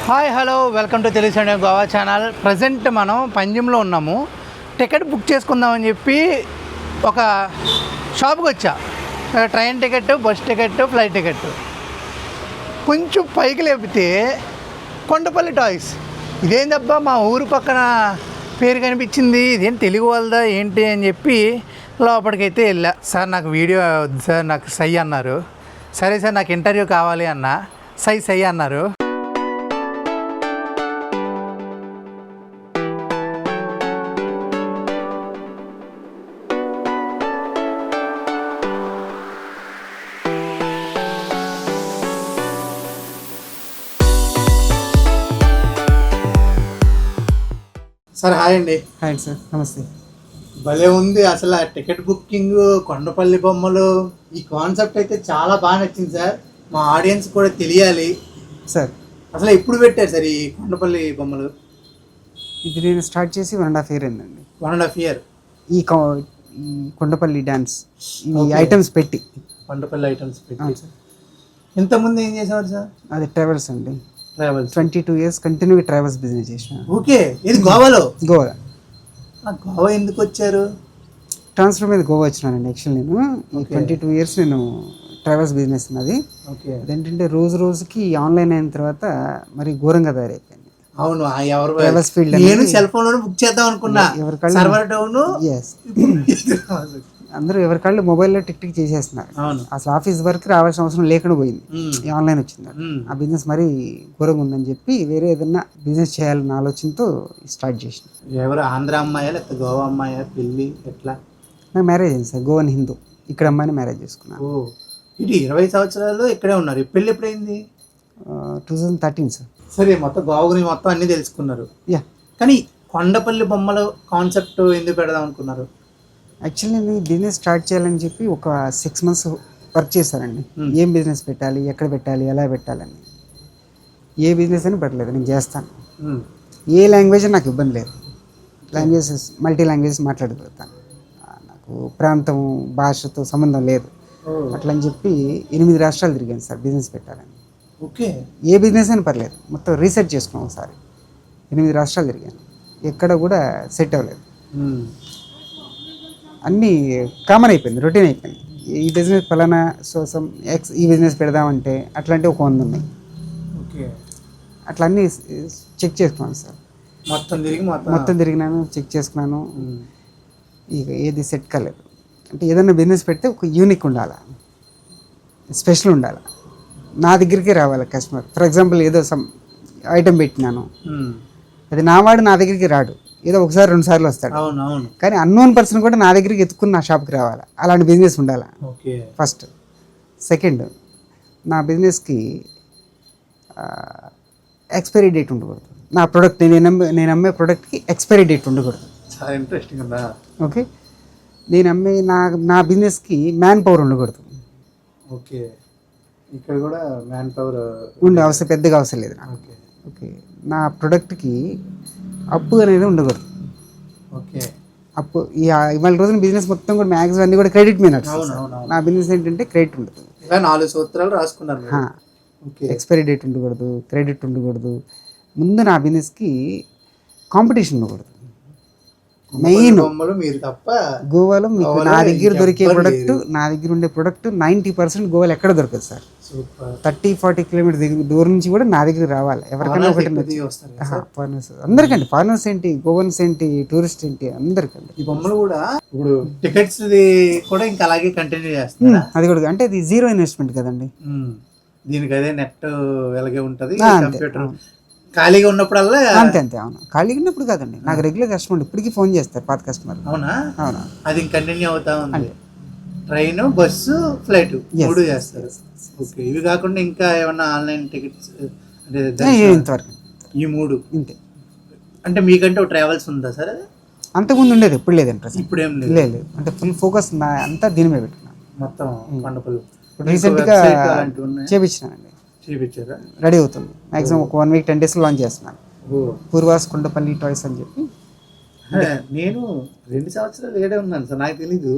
Hi hello welcome to Telugu Sunday Goa channel. Present మనం పంజంలో ఉన్నాము. Ticket book చేసుకుందామని చెప్పి ఒక షాప్కి వచ్చా. Train ticket, bus ticket, flight ticket. కొంచెం పైకి లేపితే కొండపల్లి టాయ్స్. ఇదేందబ్బా మా ఊరు పక్కన పేరు కనిపించింది, ఇదేం తెలుగు వాళ్ళదా ఏంటి అని చెప్పి లోపలికైతే వెళ్ళా. సార్ నాకు వీడియో వద్దు సార్, నాకు సై అన్నారు. సరే సార్ నాకు ఇంటర్వ్యూ కావాలి అన్న, సై అన్నారు. సార్ హాయ్ అండి. హాయ్ సార్, నమస్తే. భలే ఉంది అసలు. ఆ టికెట్ బుకింగ్, కొండపల్లి బొమ్మలు, ఈ కాన్సెప్ట్ అయితే చాలా బాగా నచ్చింది సార్. మా ఆడియన్స్ కూడా తెలియాలి సార్. అసలు ఎప్పుడు పెట్టారు సార్ ఈ కొండపల్లి బొమ్మలు? ఇది నేను స్టార్ట్ చేసి 1.5 year అయిందండి. 1.5 year ఈ కొండపల్లి డ్యాన్స్ ఈ ఐటమ్స్ పెట్టి, కొండపల్లి ఐటమ్స్ పెట్టి. ఇంతకుముందు ఏం చేసేవారు సార్? అది ట్రావెల్స్ అండి. ట్రావెల్స్ 22 years కంటిన్యూగా ట్రావెల్స్ బిజినెస్ చేసిన. ఓకే, ఇది గోవాలో? గోవా. గోవా ఎందుకు వచ్చారు? ట్రాన్స్ఫర్ మీద గోవా వచ్చినానండి. యాక్చువల్ నేను ఈ 22 years నేను ట్రావెల్స్ బిజినెస్ ఉన్నది. ఓకే. అదేంటంటే రోజు రోజుకి ఆన్లైన్ అయిన తర్వాత మరి ఘోరంగా తయారైపోయింది. అవును, ఎవరు ట్రావెల్స్ ఫీల్డ్ నేను సెల్ ఫోన్ లోనే బుక్ చేద్దాం అనుకున్నా. Server down. అందరూ ఎవరికాళ్ళు మొబైల్లో టిక్ చేసేస్తున్నారు. అసలు ఆఫీస్ వర్క్ రావాల్సిన అవసరం లేకుండా పోయింది, ఆన్లైన్ వచ్చింది. ఆ బిజినెస్ మరీ ఘోరంగా ఉందని చెప్పి వేరే ఏదన్నా బిజినెస్ చేయాలన్న ఆలోచనతో స్టార్ట్ చేసిన. ఎవరు ఆంధ్ర అమ్మాయా లేకపోతే గోవా అమ్మాయా? పెళ్ళి ఎట్లా? నాకు మ్యారేజ్ అయింది సార్, గోవన్ హిందూ. ఇక్కడ అమ్మాయిని మ్యారేజ్ చేసుకున్నాను. ఇది 20 సంవత్సరాలు ఇక్కడే ఉన్నారు. పెళ్ళి ఎప్పుడైంది? 2013 సార్. సరే, మొత్తం గోవా గురించి మొత్తం అన్నీ తెలుసుకున్నారు. యా. కానీ కొండపల్లి బొమ్మల కాన్సెప్ట్ ఎందుకు పెడదాం అనుకున్నారు? యాక్చువల్లీ నేను బిజినెస్ స్టార్ట్ చేయాలని చెప్పి ఒక 6 months వర్క్ చేశానండి. ఏం బిజినెస్ పెట్టాలి, ఎక్కడ పెట్టాలి, ఎలా పెట్టాలని. ఏ బిజినెస్ అని పెట్టలేదు, నేను చేస్తాను. ఏ లాంగ్వేజ్ నాకు ఇబ్బంది లేదు. లాంగ్వేజెస్ మల్టీ లాంగ్వేజెస్ మాట్లాడగలుగుతాను. నాకు ప్రాంతం, భాషతో సంబంధం లేదు. అట్లా అని చెప్పి 8 రాష్ట్రాలు తిరిగాను సార్ బిజినెస్ పెట్టాలని. ఓకే. ఏ బిజినెస్ అని పర్లేదు, మొత్తం రీసెర్చ్ చేసుకున్నాం ఒకసారి. 8 రాష్ట్రాలు తిరిగాను, ఎక్కడ కూడా సెట్ అవ్వలేదు. అన్నీ కామన్ అయిపోయింది, రొటీన్ అయిపోయింది. ఈ బిజినెస్ ఫలానా సోసం ఎక్స్ ఈ బిజినెస్ పెడదామంటే అట్లాంటివి ఒక 100 ఉన్నాయి. ఓకే. అట్లా అన్నీ చెక్ చేసుకున్నాను సార్. మొత్తం తిరిగినాను, చెక్ చేసుకున్నాను. ఇక ఏది సెట్ కాలేదు. అంటే ఏదైనా బిజినెస్ పెడితే ఒక యూనిక్ ఉండాలి, స్పెషల్ ఉండాలి. నా దగ్గరికి రావాలి కస్టమర్. ఫర్ ఎగ్జాంపుల్ ఏదో సమ్ ఐటెం పెట్టినాను, అది నావాడు నా దగ్గరికి రాడు, ఏదో 1-2 సార్లు వస్తాడు. కానీ అన్నోన్ పర్సన్ కూడా నా దగ్గరికి ఎత్తుకుని నా షాప్కి రావాలి. అలాంటి బిజినెస్ ఉండాలి ఫస్ట్. సెకండ్, నా బిజినెస్కి ఎక్స్పైరీ డేట్ ఉండకూడదు. నా ప్రోడక్ట్ నేను అమ్మే ప్రోడక్ట్కి ఎక్స్పైరీ డేట్ ఉండకూడదు. చాలా ఇంట్రెస్టింగ్ ఉందా? ఓకే. నేను అమ్మే నా బిజినెస్కి మ్యాన్ పవర్ ఉండకూడదు. ఓకే. ఇక్కడ కూడా మ్యాన్ పవర్ అవసరం పెద్దగా అవసరం లేదు నాకు. ఓకే. నా ప్రోడక్ట్కి అప్పు అనేది ఉండకూడదు. ఓకే. అప్పు ఇవాళ రోజున బిజినెస్ మొత్తం కూడా మ్యాక్సిమం అన్ని కూడా క్రెడిట్ మీద. నా బిజినెస్ ఏంటంటే క్రెడిట్ ఉండదు. 4 సూత్రాలు రాసుకున్నారు. ఎక్స్పైరీ డేట్ ఉండకూడదు, క్రెడిట్ ఉండకూడదు. ముందు నా బిజినెస్కి కాంపిటీషన్ ఉండకూడదు. మెయిన్ మీరు తప్ప గోవాలో మీకు నా దగ్గర దొరికే ప్రొడక్ట్, నా దగ్గర ఉండే ప్రొడక్ట్ 90% గోవాలో ఎక్కడ దొరకదు సార్. 30-40 కిలోమీటర్ దూరం నుంచి కూడా నా దగ్గర రావాలి. ఎవరికైనా ఒకటి ఫారినర్స్, అందరికండి. ఫారినర్స్ ఏంటి, గోవన్స్ ఏంటి, టూరిస్ట్ ఏంటి, అందరికండి. ఈ బొమ్మలు కూడా ఇప్పుడు టికెట్స్ కూడా ఇంకా అలాగే కంటిన్యూ చేస్తారు. అది కూడా అంటే ఇది 0 ఇన్వెస్ట్మెంట్ కదండి. దీనికి అదే నెట్ ఎలాగే ఉంటుంది. కంప్యూటర్ ఖాళీగా ఉన్నప్పుడల్లా అంతే. అవును, ఖాళీగా ఉన్నప్పుడు కాదండి. నాకు రెగ్యులర్ కస్టమర్ ఇప్పటికీ ఫోన్ చేస్తారు, పాత కస్టమర్. అవునా? అది కంటిన్యూ అవుతా ఉంది. ట్రైన్, బస్సు, ఫ్లైట్ 3 చేస్తారు. ఓకే. ఇవి కాకుండా ఇంకా ఏమన్నా ఆన్లైన్ టికెట్స్ అంటే ఇంతవరకు ఈ 3 ఇంతే. అంటే మీకంటే ఒక ట్రావెల్స్ ఉందా సార్? అది అంతకుముందు ఉండేది, ఎప్పుడు లేదండి. ఇప్పుడు ఏం లేదు. అంటే ఫుల్ ఫోకస్ అంతా దీని మీద పెట్టుకున్నాను మొత్తం. కొండపల్లి రీసెంట్గా చేపించినానండి. చేపించారా? రెడీ అవుతుంది. మ్యాక్సిమం ఒక 1 week 10 days లాంచ్ చేస్తున్నాను. పూర్వాస్ కొండపల్లి టాయ్స్ అని చెప్పి. నేను 2 సంవత్సరాలు ఏడే ఉన్నాను సార్, నాకు తెలీదు.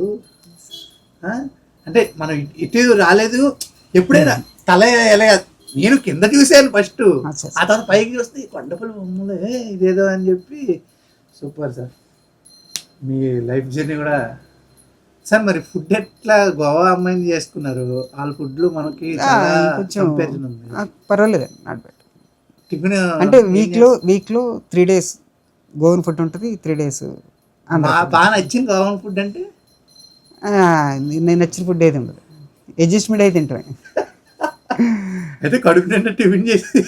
అంటే మనం ఇటు రాలేదు. ఎప్పుడైనా తల ఎలా నేను కింద చూశాను ఫస్ట్, అచ్చా. ఆ తర్వాత పైకి చూస్తే ఈ కొండపల్లి బొమ్మలు ఇదేదో అని చెప్పి. సూపర్ సార్ మీ లైఫ్ జర్నీ కూడా. సార్ మరి ఫుడ్ ఎట్లా గోవా అమ్మాయిని చేసుకున్నారు? వాళ్ళ ఫుడ్లు మనకి చాలా కొంచెం కంపారిజన్ ఉంది. పర్వాలేదు, నాట్ బ్యాడ్. టిఫిన్ అంటే వీక్లో 3 days గోవన్ ఫుడ్ ఉంటుంది, 3 days బాగా నచ్చింది గోవా ఫుడ్ అంటే. నేను నచ్చిన ఫుడ్ ఏది ఉండదు, అడ్జస్ట్మెంట్ అయితే తింటాను. అయితే కడుపు నిండా టిఫిన్ చేసి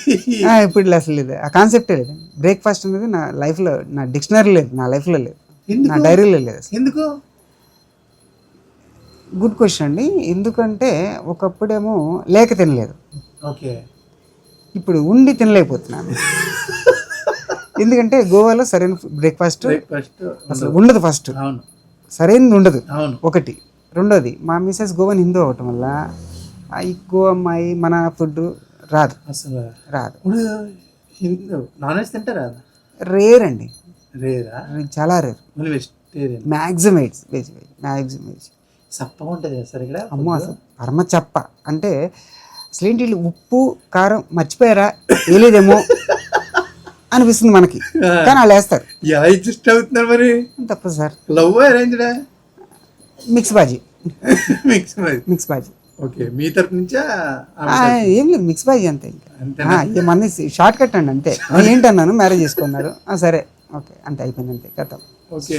ఇప్పుడు అసలు లేదు, ఆ కాన్సెప్టే లేదు. బ్రేక్ఫాస్ట్ అనేది నా లైఫ్లో, నా డిక్షనరీ లేదు, నా లైఫ్లో లేదు, నా డైరీలో లేదు అసలు. ఎందుకు? గుడ్ క్వశ్చన్ అండి. ఎందుకంటే ఒకప్పుడేమో లేక తినలేదు, ఓకే, ఇప్పుడు ఉండి తినలేకపోతున్నాను. ఎందుకంటే గోవాలో సరైన బ్రేక్ఫాస్ట్ అసలు ఉండదు. ఫస్ట్ అవును, సరైనది ఉండదు, అవును. ఒకటి. రెండోది, మా మిసెస్ గోవన్ హిందూ అవటం వల్ల ఈ గోవా అమ్మాయి మన ఫుడ్ రాదు, అసలు రాదు. ఇప్పుడు హిందూ నాన్ వెజ్ తింటారా? రేర్ అండి, రేరా? చాలా రేర్. మళ్ళీ వెజిటేరియన్ మ్యాక్సిమం వెజ్. సప్పగా ఉంటుంది సార్ ఇక్కడ. అమ్మో అసలు పరమ చెప్ప. అంటే అసలు ఏంటి, వీళ్ళు ఉప్పు కారం మర్చిపోయారా, వేయలేదేమో అనిపిస్తుంది మనకి, కానీ వాళ్ళు వేస్తారు. ఎలా అడ్జస్ట్ అవుతున్నారు మరి? తప్పదు సార్. లవ్ అరేంజ్డా? మిక్స్ బాజీ. మిక్స్ బాజీ. ఓకే, మీ తరపు నుంచా? ఏం లేదు, మిక్స్ బాజీ అంతే. ఇంకా మంది షార్ట్ కట్ అండి అంతే. ఏంటన్నాను, మ్యారేజ్ చేసుకున్నారు, సరే ఓకే అంతే, అయిపోయింది అంతే, కథ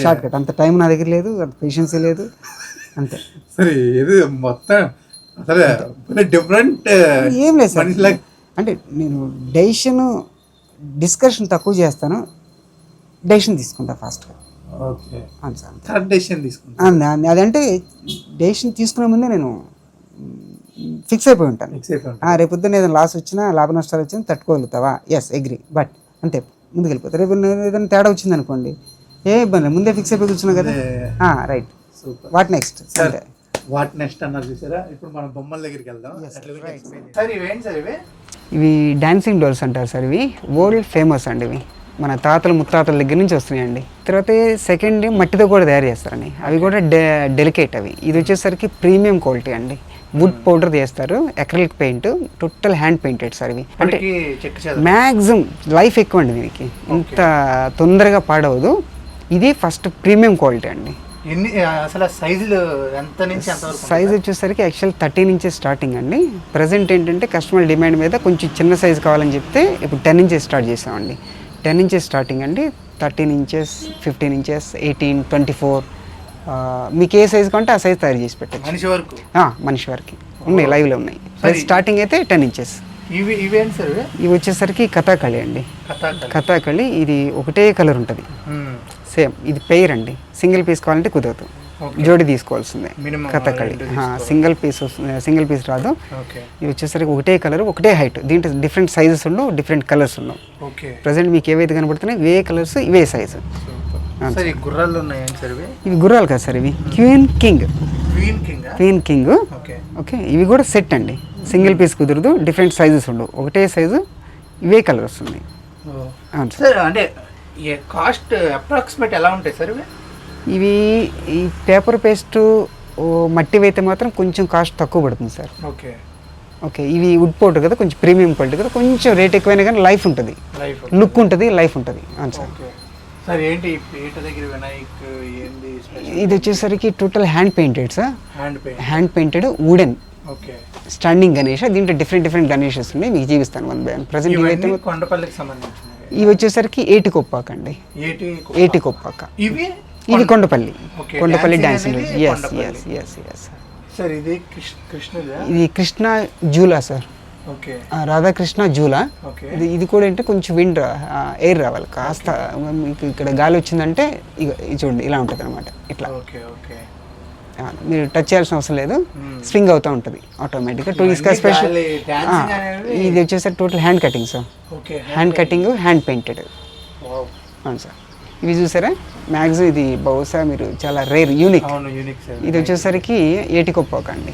షార్ట్ కట్. అంత టైం నా దగ్గర లేదు, అంత పేషెన్స్ లేదు, అంతే. సరే ఇది మొత్తం అసలు డిఫరెంట్. ఏం లేదు సార్, అంటే నేను డిస్కషన్ తక్కువ చేస్తాను, డెసిషన్ తీసుకుంటా ఫాస్ట్గా. ఓకే, అవును సార్. డెసిషన్ తీసుకుంటా. అదంటే డెసిషన్ తీసుకునే ముందే నేను ఫిక్స్ అయిపోయి ఉంటాను. రేపొద్దున ఏదైనా లాస్ వచ్చినా, లాభ నష్టాలు వచ్చినా తట్టుకోగలుగుతావా? ఎస్, అగ్రీ, బట్ అంతే, ముందుకు వెళ్ళిపోతా. రేపు ఏదైనా తేడా వచ్చింది అనుకోండి, ఏ ఇబ్బంది, ముందే ఫిక్స్ అయిపోయి కూర్చున్నా కదా, రైట్. What next? అంటే వాట్ నెక్స్ట్ అన్నారు చూసారా. ఇప్పుడు మనం బొమ్మల దగ్గరికి వెళ్దాం. సార్ ఇవేంటి సార్? ఇవి డాన్సింగ్ డోల్స్ అంటారు సార్. ఇవి వరల్డ్ ఫేమస్ అండి. ఇవి మన తాతలు ముత్తాతల దగ్గర నుంచి వస్తున్నాయండి. తర్వాత సెకండ్ మట్టితో కూడా తయారు చేస్తారండి. అవి కూడా డెలికేట్. అవి ఇది వచ్చేసరికి ప్రీమియం క్వాలిటీ అండి. వుడ్ పౌడర్ చేస్తారు, acrylic paint, total hand painted sir. ఇవి అంటే మ్యాక్సిమం లైఫ్ ఎక్కువ అండి దీనికి, ఇంత తొందరగా పాడవదు. ఇది ఫస్ట్ ప్రీమియం క్వాలిటీ అండి. అసలు సైజులు ఎంత నుంచి ఎంత వరకు? సైజ్ వచ్చేసరికి యాక్చువల్ 13 inches స్టార్టింగ్ అండి. ప్రజెంట్ ఏంటంటే కస్టమర్ డిమాండ్ మీద కొంచెం చిన్న సైజు కావాలని చెప్తే ఇప్పుడు 10 inches స్టార్ట్ చేసామండి. 10 inches స్టార్టింగ్ అండి. 13 inches, 15 inches, 18, 24, మీకు ఏ సైజు కంటే ఆ సైజు తయారు చేసి పెట్టచ్చు. మనిషి వరకు ఉన్నాయి, లైవ్లో ఉన్నాయి. స్టార్టింగ్ అయితే 10 inches. ఇవేంటి సార్? ఇవి వచ్చేసరికి కథాకళి అండి. కథాకళి ఇది ఒకటే కలర్ ఉంటుంది, సేమ్. ఇది పెయిర్ అండి. సింగిల్ పీస్ కావాలంటే కుదరదు, జోడి తీసుకోవాల్సిందే. కథాకళి సింగిల్ పీస్ రాదు. ఇవి వచ్చేసరికి ఒకటే కలర్, ఒకటే హైట్. దీంట్లో డిఫరెంట్ సైజెస్ ఉండవు, డిఫరెంట్ కలర్స్ ఉండవు. ప్రజెంట్ మీకు ఏవైతే కనబడుతున్నాయి ఇవే కలర్స్, ఇవే సైజు. ఇవి గుర్రాలు కాదు సార్, ఇవి క్వీన్ కింగ్. ఓకే, ఇవి కూడా సెట్ అండి. సింగిల్ పీస్ కుదరదు, డిఫరెంట్ సైజెస్ ఉండవు, ఒకటే సైజు, ఇవే కలర్స్ ఉన్నాయి. అవును సార్. అంటే కాస్ట్ అప్రాక్సిమేట్ ఎలా ఉంటాయి సార్ ఇవి? ఈ పేపర్ పేస్ట్ మట్టివి అయితే మాత్రం కొంచెం కాస్ట్ తక్కువ పడుతుంది సార్. ఓకే, ఇవి వుడ్ పౌడర్ కదా, కొంచెం ప్రీమియం క్వాలిటీ కదా, కొంచెం రేట్ ఎక్కువైనా కానీ లైఫ్ ఉంటుంది, లుక్ ఉంటుంది, లైఫ్ ఉంటుంది. అవును సార్. ఇది వచ్చేసరికి total hand painted sir. Hand painted wooden standing Ganesh. దీంట్లో డిఫరెంట్ గణేషెస్ ఉన్నాయి, మీకు చూపిస్తాను వన్ బై వన్. ప్రజెంట్ ఇవైతే ఇవి వచ్చేసరికి ఏటికొప్పాక అండి. ఏటికొప్పాక ఇది కొండపల్లి డాన్సింగ్. ఇది కృష్ణ జూలా సార్, రాధాకృష్ణ జూలా. ఇది కూడా ఏంటంటే కొంచెం విండ్ ఎయిర్ రావాలి కాస్త. మీకు ఇక్కడ గాలి వచ్చిందంటే చూడండి ఇలా ఉంటుంది అనమాట. ఇట్లా మీరు టచ్ చేయాల్సిన అవసరం లేదు, స్వింగ్ అవుతూ ఉంటుంది ఆటోమేటిక్గా. స్పెషల్ ఇది వచ్చేసరికి total hand cutting sir. Hand cutting, hand painted. అవును సార్. ఇవి చూసారా, మ్యాక్సిమం ఇది బహుశా మీరు చాలా రేర్, యూనిక్. ఇది వచ్చేసరికి ఏటికొప్పాక అండి.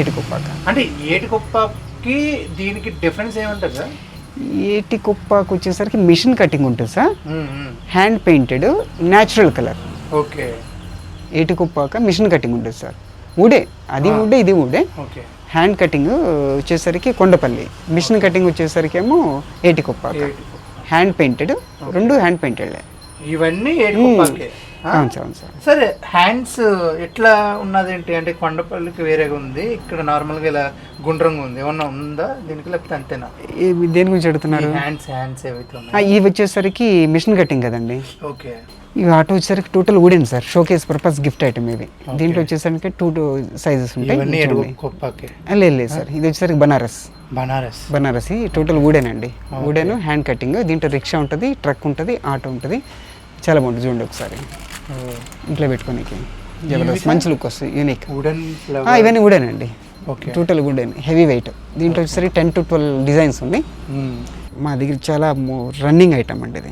ఏటికొప్పాక అంటే ఏటికొప్పాకి దీనికి డిఫరెన్స్ ఏముంటుంది సార్? ఏటికొప్పాకు వచ్చేసరికి మిషన్ కటింగ్ ఉంటుంది sir, hand painted, natural colour. Okay. Etikoppaka machine cutting ఉంటుంది సార్. వుడే, అది వుడే, ఇది వుడే. ఓకే. హ్యాండ్ కటింగ్ వచ్చేసరికి కొండపల్లి, మిషన్ కటింగ్ వచ్చేసరికి ఏమో ఏటికొప్పాక. హ్యాండ్ పెయింటెడ్, రెండు హ్యాండ్ పెయింటెడ్. ఇవన్నీ ఏడుకొప్పాకే. అవును సార్, అవును సార్. సరే, హ్యాండ్స్ ఎట్లా ఉన్నది ఏంటి అంటే కొండపల్లికి వేరేగా ఉంది, ఇక్కడ నార్మల్గా ఇలా గుండ్రంగా ఉంది, ఏమన్నా ఉందా దీనికి లేకపోతే అంతేనా? దేని గురించి అడుగుతున్నారు? హ్యాండ్స్ ఏవైతే ఉన్నాయి ఇవి వచ్చేసరికి మిషన్ కటింగ్ కదండి. ఓకే. ఇవి ఆటో వచ్చేసరికి total wooden sir, showcase purpose gift item ఇవి. దీంట్లో వచ్చేసరికి 2 సైజెస్ ఉంటాయి. లేదు సార్, ఇది వచ్చేసరికి బనారసి టోటల్ వుడెన్ అండి. Wooden hand cutting. దీంట్లో రిక్షా ఉంటుంది, ట్రక్ ఉంటుంది, ఆటో ఉంటుంది. చాలా బాగుంటుంది, చూడండి ఒకసారి ఇంట్లో పెట్టుకోనికి జబర్దస్త్ మంచి లుక్ వస్తుంది, యూనిక్. ఇవన్నీ వుడెన్ అండి, టోటల్ వుడెన్, హెవీ వెయిట్. దీంట్లో వచ్చేసరికి 10 to 12 డిజైన్స్ ఉన్నాయి. మా దగ్గర చాలా రన్నింగ్ ఐటమ్ అండి ఇది.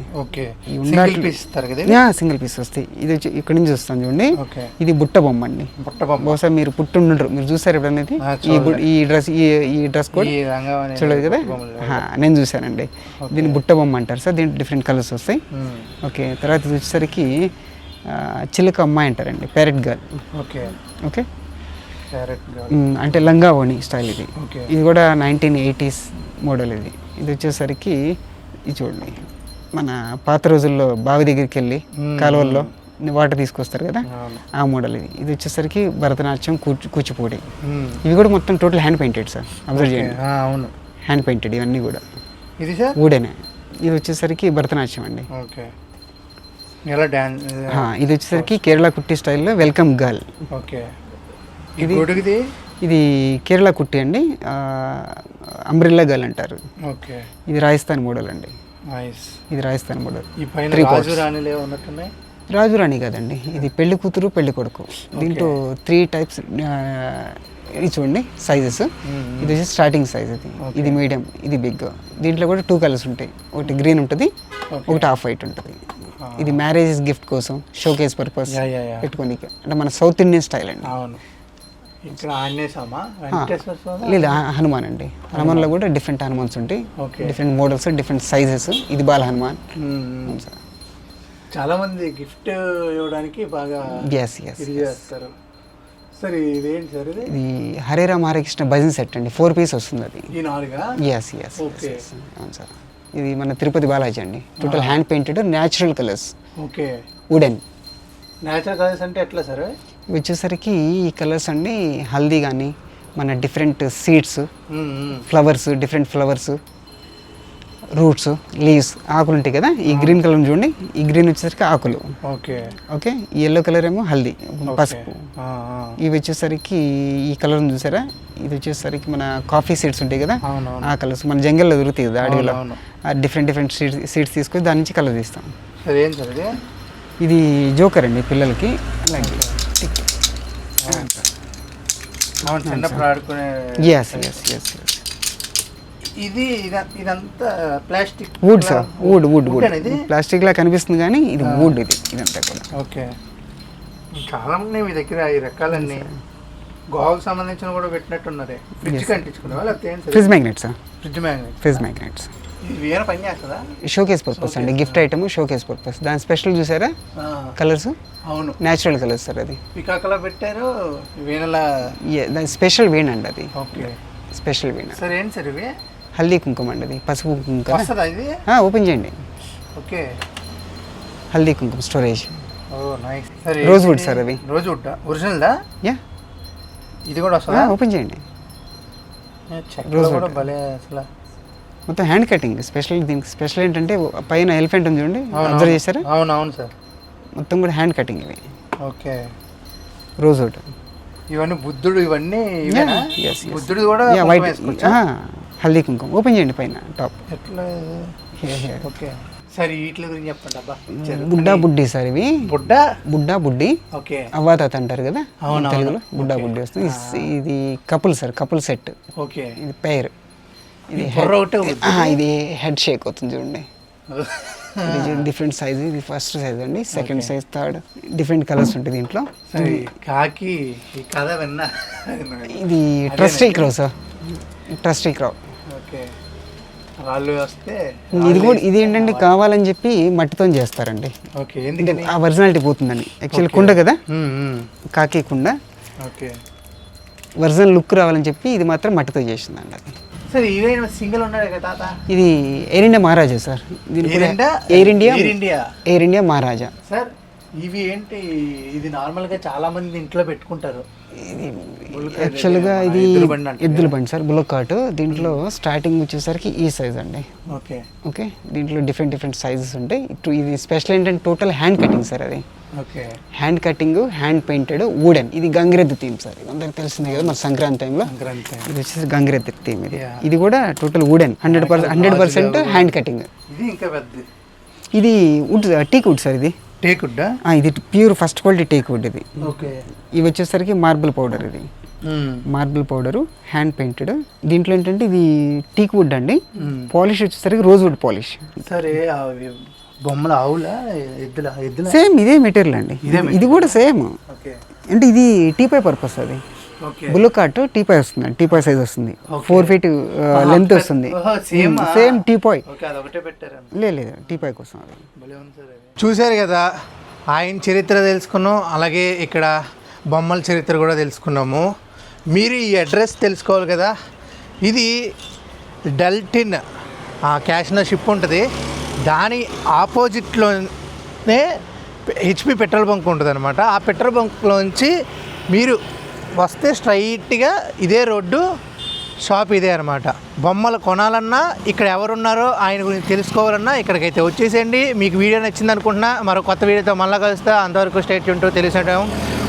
సింగిల్ పీస్ వస్తాయి. ఇది వచ్చి ఇక్కడ నుంచి వస్తాను చూడండి, ఇది బుట్ట బొమ్మ అండి. బహుశా మీరు పుట్టుండ్రు, మీరు చూసారు ఎప్పుడనేది ఈ డ్రెస్ కోడ్ చూడలేదు కదా, నేను చూసానండి. దీన్ని బుట్ట బొమ్మ అంటారు సార్. దీంట్లో డిఫరెంట్ కలర్స్ వస్తాయి. ఓకే. తర్వాత ఇది వచ్చేసరికి చిలుక అమ్మాయి అంటారండి, ప్యారెట్ గర్ల్. ఓకే, అంటే లంగా ఓణి స్టైల్ ఇది. ఇది కూడా 1980s మోడల్. ఇది వచ్చేసరికి ఇది చూడండి, మన పాత రోజుల్లో బావి దగ్గరికి వెళ్ళి కాలువల్లో వాటర్ తీసుకొస్తారు కదా, ఆ మోడల్ ఇది. ఇది వచ్చేసరికి భరతనాట్యం, కూచిపూడి. ఇవి కూడా మొత్తం total hand painted sir, observe చేయండి. అవును, హ్యాండ్ పెయింటెడ్ ఇవన్నీ కూడా. ఇది సార్ వుడెనే. ఇది వచ్చేసరికి భరతనాట్యం అండి. ఇది వచ్చేసరికి కేరళ కుట్టి స్టైల్లో వెల్కమ్ గర్ల్. ఇది కేరళ కుట్టి అండి, అంబ్రెల్లా గర్ల్ అంటారు. ఇది రాజస్థాన్ మోడల్ అండి. ఇది రాజస్థాన్ మోడల్. రాజురాణి కాదండి, ఇది పెళ్లి కూతురు పెళ్లి కొడుకు. దీంట్లో 3 types. ఇది చూడండి సైజెస్. ఇది వచ్చి స్టార్టింగ్ సైజ్. ఇది మీడియం, ఇది బిగ్. దీంట్లో కూడా 2 కలర్స్ ఉంటాయి, ఒకటి గ్రీన్ ఉంటుంది, ఒకటి ఆఫ్ వైట్ ఉంటుంది. ఇది మ్యారేజ్ గిఫ్ట్ కోసం, షోకేస్ పర్పస్ పెట్టుకోనికి, అంటే మన సౌత్ ఇండియన్ స్టైల్ అండి. లేదు, హనుమాన్ అండి. హనుమాన్లో కూడా డిఫరెంట్ హనుమాన్స్ ఉంటాయి, డిఫరెంట్ మోడల్స్, డిఫరెంట్ సైజెస్. ఇది బాల హనుమాన్. చాలా మంది గిఫ్ట్ ఇవ్వడానికి బాగా చేస్తారు. సరే, ఇదేంటి సార్? ఇది హరే రామ హరే కృష్ణ భజన్ సెట్ అండి, 4 పీస్ వస్తుంది అది. అవును సార్. ఇది మన తిరుపతి బాలాజీ అండి, total hand painted, natural colours. Okay. Wooden. Natural colours అంటే ఎట్లా సార్? వచ్చేసరికి ఈ కలర్స్ అండి, హల్దీ కానీ మన different seeds, flowers, different flowers, roots, leaves, ఆకులు ఉంటాయి కదా. ఈ గ్రీన్ కలర్ చూడండి, ఈ గ్రీన్ వచ్చేసరికి ఆకులు. ఓకే. ఈ ఎల్లో కలర్ ఏమో హల్దీ, పసుపు. ఇవి వచ్చేసరికి ఈ కలర్ చూసారా, ఇది వచ్చేసరికి మన కాఫీ సీడ్స్ ఉంటాయి కదా, ఆ కలర్స్ మన జంగల్లో దొరుకుతాయి కదా అడవిలో. డిఫరెంట్ సీడ్స్ తీసుకొని దాని నుంచి కలర్ తీస్తాం. ఇది జోకర్ అండి పిల్లలకి. ఇది ఇదంతా plastic. Wood sir, wood plastic లా కనిపిస్తుంది కానీ ఇది వుడ్. ఇదంతా కూడా. ఓకే. చాలా మంది మీ దగ్గర ఈ రకాలన్నీ గోవాకు సంబంధించిన కూడా పెట్టినట్టున్నారే. ఫ్రిడ్జ్ కంటించుకున్నావా లేకపోతే? Fridge magnets. Fridge magnets showcase purpose అండి, గిఫ్ట్ ఐటమ్, షోకేస్ పర్పస్. దాని స్పెషల్ చూసారా కలర్స్? అవును, న్యాచురల్ కలర్స్ సార్. అది పికాకలా పెట్టారు, వీణలా. దాని స్పెషల్ వీణ అండి అది. ఓకే, స్పెషల్ వీణ. సరే, ఏంటి సార్ ఇవి? హల్దీ కుంకుమ అండి, అది పసుపు కుంకుమ. ఓపెన్ చేయండి. ఓకే. హల్దీ కుంకుమ storage. Nice. Rosewood sir అది. రోజ్ వుడ్ ఒరిజినల్దా? యా. ఇది కూడా వస్తుందా? ఓపెన్ చేయండి. రోజ్ వుడ్ భలే అసలు. మొత్తం హ్యాండ్ కటింగ్. దీనికి స్పెషల్ ఏంటంటే పైన ఎలిఫెంట్ ఉంది చూడండి, అబ్జర్వ్ చేశారా? అవునవును సార్. మొత్తం కూడా హ్యాండ్ కటింగ్ ఇవి. ఓకే. Rose would. ఇవన్నీ బుద్ధుడు, ఇవన్నీ బుద్ధుడు కూడా వైట్. హల్దీ కుంకుమ. ఓపెన్ చేయండి పైన టాప్. ఎట్లా? ఓకే. సరే, వీటి గురించి చెప్పండి అబ్బా. బుడ్డా బుడ్డి సార్ ఇవి. బుడ్డా బుడ్డి. ఓకే. అవ్వాతాత అంటారు కదా తెలుగులో, బుడ్డా బుడ్డి వస్తుంది. ఇది couple sir, couple set. Okay. ఇది పేర్. ఇది హెడ్ షేక్ అవుతుంది చూడండి. Different size. ఇది ఫస్ట్ సైజ్ అండి, second size, third. Different colours ఉంటాయి దీంట్లో. కాకి కథ విన్నా. ఇది ట్రస్టీ క్రో సార్, ట్రస్టీ క్రో. ఓకే. వాళ్ళు వస్తే ఇది కూడా ఇది ఏంటంటే కావాలని చెప్పి మట్టితో చేస్తారండి. ఓకే. ఎందుకని? ఆ ఒరిజినాలిటీ పోతుందండి. యాక్చువల్లీ కుండ కదా, కాకి కుండ. ఓకే. ఒరిజినల్ లుక్ రావాలని చెప్పి ఇది మాత్రం మట్టితో చేసిందండి అది. సార్ ఇవే సింగిల్ ఉన్నాడు కదా తాత. ఇది ఎయిర్ ఇండియా మహారాజా సార్. ఎయిర్ ఇండియా మహారాజా సార్. ఇవి ఏంటి, ఇది నార్మల్గా చాలా మంది ఇంట్లో పెట్టుకుంటారు. యాక్చువల్గా ఇది ఎద్దుల బండి సార్, బుల్లక్ కార్ట్. దీంట్లో స్టార్టింగ్ వచ్చేసరికి ఈ సైజ్ అండి. ఓకే ఓకే, దీంట్లో డిఫరెంట్ సైజెస్ ఉంటాయి. ఇది స్పెషల్ ఏంటంటే టోటల్ హ్యాండ్ కటింగ్ సార్. అది okay, hand cutting, hand painted, wooden. ఇది గంగిరెద్దు థీమ్ సార్. ఇది అందరికి తెలిసిందే కదా మన సంక్రాంతి టైంలో. ఇది వచ్చేసి గంగిరెద్దు థీమ్. ఇది కూడా టోటల్ వుడెన్, 100% హ్యాండ్ కటింగ్. ఇది ఇంకా పెద్దది. ఇది వుడ్, టీక్ వుడ్ సార్. ఇది టేక్ వుడ్. ఇది pure first quality teak wood ఇది. ఓకే, ఇవి వచ్చేసరికి మార్బుల్ పౌడర్. ఇది మార్బుల్ పౌడరు, హ్యాండ్ పెయింటెడ్. దీంట్లో ఏంటంటే ఇది టీక్ వుడ్ అండి. పాలిష్ వచ్చేసరికి రోజ్ వుడ్ పాలిష్. సరే, బొమ్మల ఆవులా ఎద్దుల సేమ్ ఇదే మెటీరియల్ అండి. ఇది కూడా సేమ్. అంటే ఇది టీపై పర్పస్. అది బుల్లక్ కార్ట్ టీపై వస్తుంది, టీపై సైజ్ వస్తుంది, 4 feet లెంత్ వస్తుంది. Same teapoy. లేదు టీపాయ్ కోసం. అది చూశారు కదా, ఆయన చరిత్ర తెలుసుకున్నాం, అలాగే ఇక్కడ బొమ్మల చరిత్ర కూడా తెలుసుకున్నాము. మీరు ఈ అడ్రస్ తెలుసుకోవాలి కదా. ఇది డల్టిన్ క్యాష్నో షిప్ ఉంటుంది, దాని ఆపోజిట్లోనే హెచ్పి పెట్రోల్ బంక్ ఉంటుంది అనమాట. ఆ పెట్రోల్ బంక్లోంచి మీరు వస్తే స్ట్రైట్గా ఇదే రోడ్డు, షాప్ ఇదే అనమాట. బొమ్మలు కొనాలన్నా, ఇక్కడ ఎవరున్నారో ఆయన గురించి తెలుసుకోవాలన్నా ఇక్కడికైతే వచ్చేసేయండి. మీకు వీడియో నచ్చింది అనుకుంటున్నా. మరో కొత్త వీడియోతో మళ్ళీ కలుస్తా. అంతవరకు స్టేట్ ఉంటూ తెలిసిన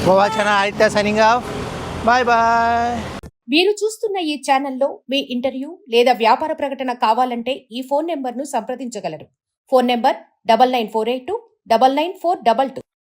Goa channel Aditya signing off. Bye bye. మీరు చూస్తున్న ఈ ఛానల్లో మీ ఇంటర్వ్యూ లేదా వ్యాపార ప్రకటన కావాలంటే ఈ ఫోన్ నెంబర్ను సంప్రదించగలరు. Phone number 9948299422.